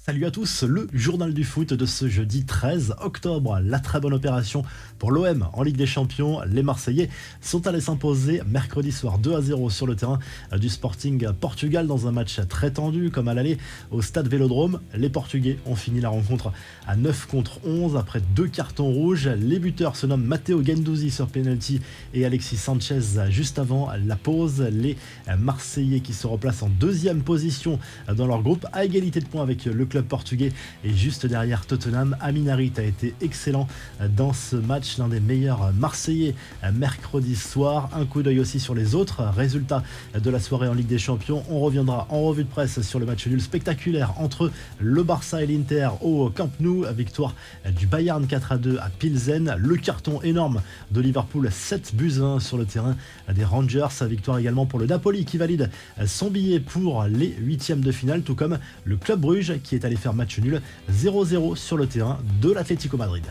Salut à tous, le journal du foot de ce jeudi 13 octobre. La très bonne opération pour l'OM en Ligue des Champions. Les Marseillais sont allés s'imposer mercredi soir 2-0 sur le terrain du Sporting Portugal dans un match très tendu comme à l'aller au stade Vélodrome. Les Portugais ont fini la rencontre à 9 contre 11 après 2 cartons rouges. Les buteurs se nomment Matteo Guendouzi sur penalty et Alexis Sanchez juste avant la pause. Les Marseillais qui se replacent en deuxième position dans leur groupe à égalité de points avec le club portugais et juste derrière Tottenham. Amin Harit a été excellent dans ce match, l'un des meilleurs Marseillais mercredi soir. Un coup d'œil aussi sur les autres résultats de la soirée en Ligue des Champions. On reviendra en revue de presse sur le match nul spectaculaire entre le Barça et l'Inter au Camp Nou, victoire du Bayern 4-2 à Pilsen, le carton énorme de Liverpool 7-1 sur le terrain des Rangers, victoire également pour le Napoli qui valide son billet pour les huitièmes de finale, tout comme le Club Bruges qui est allé faire match nul 0-0 sur le terrain de l'Atlético Madrid.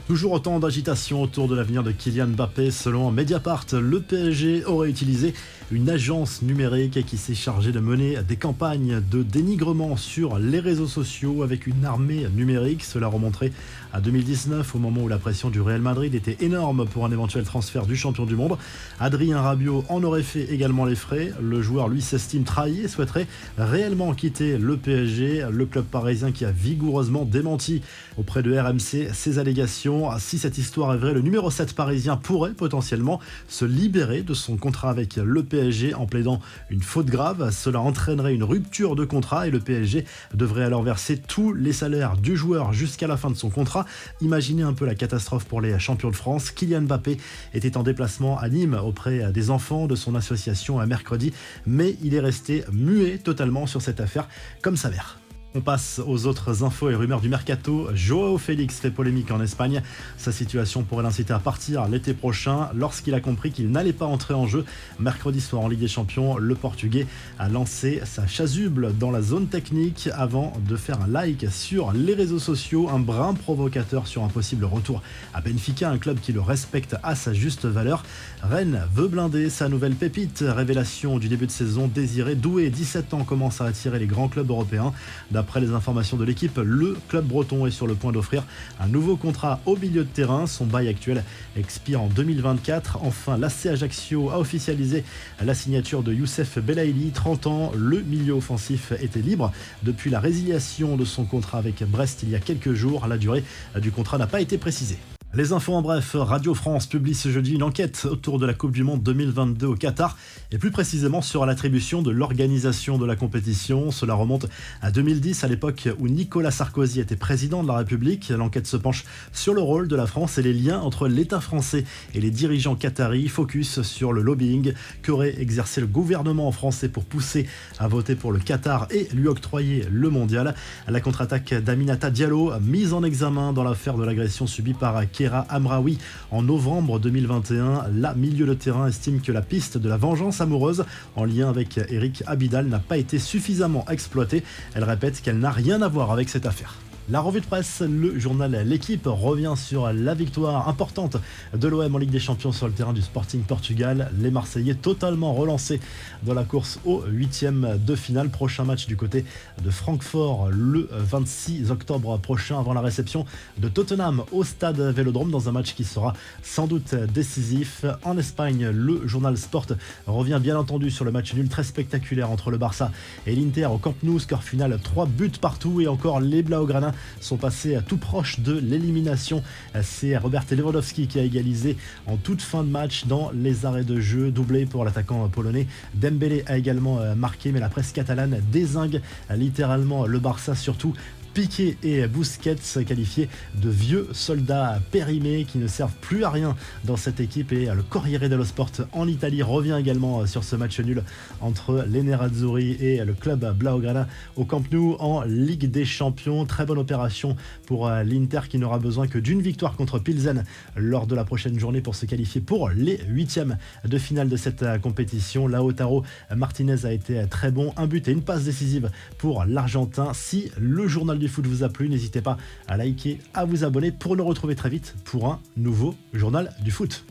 Toujours autant d'agitation autour de l'avenir de Kylian Mbappé. Selon Mediapart, le PSG aurait utilisé une agence numérique qui s'est chargée de mener des campagnes de dénigrement sur les réseaux sociaux avec une armée numérique. Cela remonterait à 2019, au moment où la pression du Real Madrid était énorme pour un éventuel transfert du champion du monde. Adrien Rabiot en aurait fait également les frais. Le joueur, lui, s'estime trahi et souhaiterait réellement quitter le PSG. Le club parisien qui a vigoureusement démenti auprès de RMC ces allégations. Si cette histoire est vraie, le numéro 7 parisien pourrait potentiellement se libérer de son contrat avec le PSG en plaidant une faute grave. Cela entraînerait une rupture de contrat et le PSG devrait alors verser tous les salaires du joueur jusqu'à la fin de son contrat. Imaginez un peu la catastrophe pour les champions de France. Kylian Mbappé était en déplacement à Nîmes auprès des enfants de son association à mercredi, mais il est resté muet totalement sur cette affaire, comme sa mère. On passe aux autres infos et rumeurs du mercato. Joao Félix fait polémique en Espagne. Sa situation pourrait l'inciter à partir l'été prochain lorsqu'il a compris qu'il n'allait pas entrer en jeu. Mercredi soir en Ligue des Champions, le Portugais a lancé sa chasuble dans la zone technique avant de faire un like sur les réseaux sociaux, un brin provocateur sur un possible retour à Benfica, un club qui le respecte à sa juste valeur. Rennes veut blinder sa nouvelle pépite. Révélation du début de saison, Désiré Doué, 17 ans, commence à attirer les grands clubs européens. D'après les informations de l'équipe, le club breton est sur le point d'offrir un nouveau contrat au milieu de terrain. Son bail actuel expire en 2024. Enfin, l'AC Ajaccio a officialisé la signature de Youssef Belaïli, 30 ans. Le milieu offensif était libre depuis la résiliation de son contrat avec Brest il y a quelques jours. La durée du contrat n'a pas été précisée. Les infos en bref, Radio France publie ce jeudi une enquête autour de la Coupe du Monde 2022 au Qatar et plus précisément sur l'attribution de l'organisation de la compétition. Cela remonte à 2010, à l'époque où Nicolas Sarkozy était président de la République. L'enquête se penche sur le rôle de la France et les liens entre l'État français et les dirigeants qataris. Focus sur le lobbying qu'aurait exercé le gouvernement français pour pousser à voter pour le Qatar et lui octroyer le mondial. La contre-attaque d'Aminata Diallo, mise en examen dans l'affaire de l'agression subie par Kéra Amraoui en novembre 2021. La milieu de terrain estime que la piste de la vengeance amoureuse en lien avec Eric Abidal n'a pas été suffisamment exploitée. Elle répète qu'elle n'a rien à voir avec cette affaire. La revue de presse, le journal L'équipe revient sur la victoire importante de l'OM en Ligue des Champions sur le terrain du Sporting Portugal. Les Marseillais totalement relancés dans la course au huitième de finale. Prochain match du côté de Francfort le 26 octobre prochain avant la réception de Tottenham au stade Vélodrome dans un match qui sera sans doute décisif. En Espagne, le journal Sport revient bien entendu sur le match nul très spectaculaire entre le Barça et l'Inter au Camp Nou. Score final 3 buts partout et encore les Blaugrana sont passés tout proches de l'élimination. C'est Robert Lewandowski qui a égalisé en toute fin de match dans les arrêts de jeu, doublé pour l'attaquant polonais. Dembélé a également marqué, mais la presse catalane dézingue littéralement le Barça, surtout Piqué et Busquets qualifiés de vieux soldats périmés qui ne servent plus à rien dans cette équipe. Et le Corriere dello Sport en Italie revient également sur ce match nul entre les Nerazzurri et le club Blaugrana au Camp Nou en Ligue des Champions. Très bonne opération pour l'Inter qui n'aura besoin que d'une victoire contre Pilsen lors de la prochaine journée pour se qualifier pour les huitièmes de finale de cette compétition. Lautaro Martinez a été très bon, un but et une passe décisive pour l'Argentin. Si le journal du foot vous a plu, n'hésitez pas à liker, à vous abonner pour nous retrouver très vite pour un nouveau journal du foot.